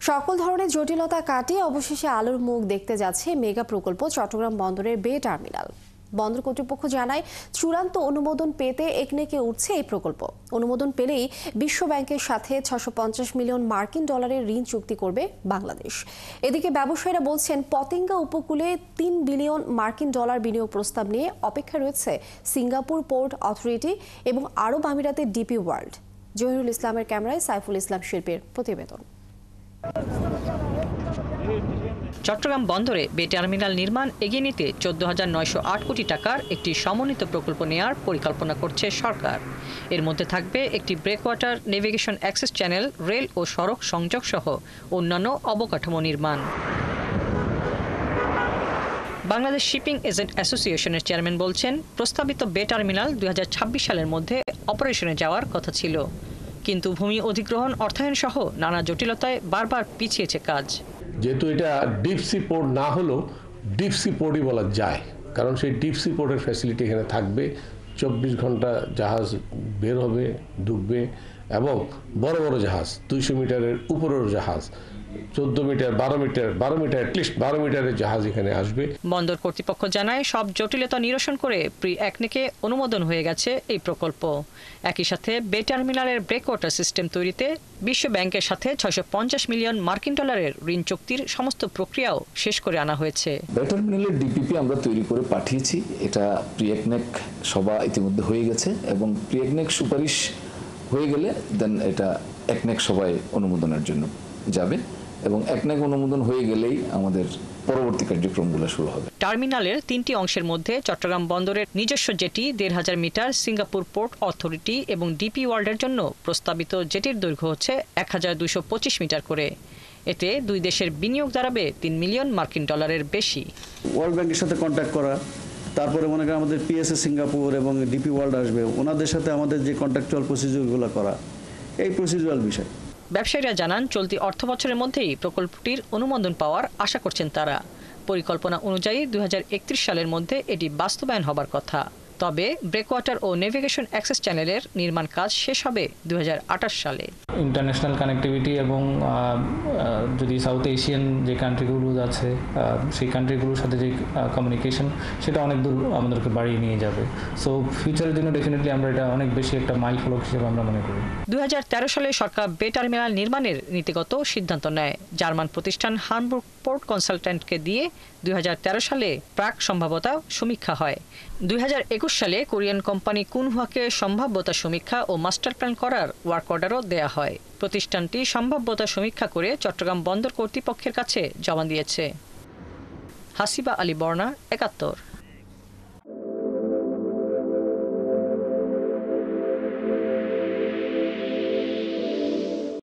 সকল ধরনের জটিলতা কাটিয়ে অবশেষে আলোর মুখ দেখতে যাচ্ছে মেগা প্রকল্প চট্টগ্রাম বন্দরের বে টার্মিনাল। বন্দর কর্তৃপক্ষ জানায়, চূড়ান্ত অনুমোদন পেতে একনেকে উঠছে এই প্রকল্প। অনুমোদন পেলেই বিশ্ব ব্যাংকের সাথে ৬৫০ মিলিয়ন মার্কিন ডলারের ঋণ চুক্তি করবে বাংলাদেশ। এদিকে ব্যবসায়ীরা বলছেন, পতেঙ্গা উপকূলে ৩ বিলিয়ন মার্কিন ডলার বিনিয়োগ প্রস্তাব নিয়ে অপেক্ষা রয়েছে সিঙ্গাপুর পোর্ট অথরিটি এবং আরব আমিরাতের ডিপি ওয়ার্ল্ড। জহিরুল ইসলামের ক্যামেরায় সাইফুল ইসলাম শিল্পীর প্রতিবেদন। চট্টগ্রাম বন্দরে বে টার্মিনাল নির্মাণ এগিয়ে নিতে ১৪,৯০৮ কোটি টাকার একটি সমন্বিত প্রকল্প নেওয়ার পরিকল্পনা করছে সরকার। এর মধ্যে থাকবে একটি ব্রেকওয়াটার, নেভিগেশন অ্যাক্সেস চ্যানেল, রেল ও সড়ক সংযোগ সহ অন্যান্য অবকাঠামো নির্মাণ। বাংলাদেশ শিপিং এজেন্ট অ্যাসোসিয়েশনের চেয়ারম্যান বলছেন, প্রস্তাবিত বে টার্মিনাল ২০২৬ সালের মধ্যে অপারেশনে যাওয়ার কথা ছিল, কিন্তু ভূমি অধিগ্রহণ, অর্থায়ন সহ নানা জটিলতায় বারবার পিছিয়েছে কাজ। যেহেতু এটা ডিপ সি পোর্ট না হলেও ডিপ সি পোর্টই বলা যায়, কারণ সেই ডিপ সি পোর্টের ফ্যাসিলিটি এখানে থাকবে। ২৪ ঘন্টা জাহাজ বের হবে, ঢুকবে, এবং বড় বড় জাহাজ ২০০ মিটারের উপরের জাহাজ, ১৪ মিটার, ১২ মিটার, অ্যাটলিস্ট ১২ মিটারের জাহাজ এখানে আসবে। বন্দর কর্তৃপক্ষ জানায়, সব জটিলতা নিরসন করে প্রি একনেকে অনুমোদন হয়ে গেছে এই প্রকল্প। একই সাথে বে টার্মিনালের ব্রেকওয়াটার সিস্টেম তৈরিতে বিশ্ব ব্যাংকের সাথে ৬৫০ মিলিয়ন মার্কিন ডলারের ঋণ চুক্তির সমস্ত প্রক্রিয়াও শেষ করে আনা হয়েছে। বে টার্মিনালের ডিপিপি আমরা তৈরি করে পাঠিয়েছি। এটা প্রি একনেক সভা ইতিমধ্যে হয়ে গেছে এবং প্রি একনেক সুপারিশ হয়ে গেলে দেন এটা একনেক সভায় অনুমোদনের জন্য যাবে এবং একনেক অনুমোদন হয়ে গেলেই আমাদের পরবর্তী কার্যক্রমগুলো শুরু হবে। টার্মিনালের ৩টি অংশের মধ্যে চট্টগ্রাম বন্দরের নিজস্ব jetty ১৫০০ metre, Singapore port authority এবং ডিপি ওয়ার্ল্ডের জন্য প্রস্তাবিত জেটির দৈর্ঘ্য হচ্ছে ১,২২৫ মিটার করে। এতে দুই দেশের বিনিয়োগ দাঁড়াবে ৩ মিলিয়ন মার্কিন ডলারের বেশি। ওয়ার্ল্ড ব্যাংকের সাথে কন্ট্যাক্ট করা, তারপরে মনে করেন আমাদের পিএসএ সিঙ্গাপুর এবং ডিপি ওয়ার্ল্ড আসবে, ওনাদের সাথে আমাদের যে কন্ট্রাকচুয়াল প্রসিডিউরগুলো করা, এই প্রসিডিউরাল বিষয়। ব্যবসায়ীরা জানান, চলতি অর্থ বছরের মধ্যেই প্রকল্পটির অনুমোদন পাওয়ার আশা করছেন তারা। পরিকল্পনা অনুযায়ী ২০৩১ সালের মধ্যে এটি বাস্তবায়ন হবার কথা। তবে ব্রেকওয়াটার ও নেভিগেশন অ্যাক্সেস চ্যানেলের নির্মাণ কাজ শেষ হবে ২০২৮ সালে। ইন্টারন্যাশনাল কানেক্টিভিটি এবং যদি সাউথ এশিয়ান যে কান্ট্রিগুলো আছে সেই কান্ট্রিগুলোর সাথে যে কমিউনিকেশন, সেটা অনেক দূর আমাদেরকে বাড়িয়ে নিয়ে যাবে। সো ফিউচারের জন্য ডেফিনেটলি আমরা এটা অনেক বেশি একটা মাইল ফলক হিসেবে আমরা মনে করি। ২০১৩ সালে সরকার বে টার্মিনাল নির্মাণের নীতিগত সিদ্ধান্ত নেয়। জার্মান প্রতিষ্ঠান হামবুর্গ পোর্ট কনসালট্যান্টকে দিয়ে ২০১৩ সালে প্রাক সম্ভাব্যতা সমীক্ষা হয়। ২০২১ সালে কোরিয়ান কোম্পানি কুনহুয়াকে সম্ভাব্যতা সমীক্ষা ও মাস্টার প্ল্যান করার ওয়ার্ক অর্ডারও দেয়া হয়। প্রতিষ্ঠানটি সম্ভাব্যতা সমীক্ষা করে চট্টগ্রাম বন্দর কর্তৃপক্ষের কাছে জমা দিয়েছে। হাসিবা আলী বর্ণা, ৭১।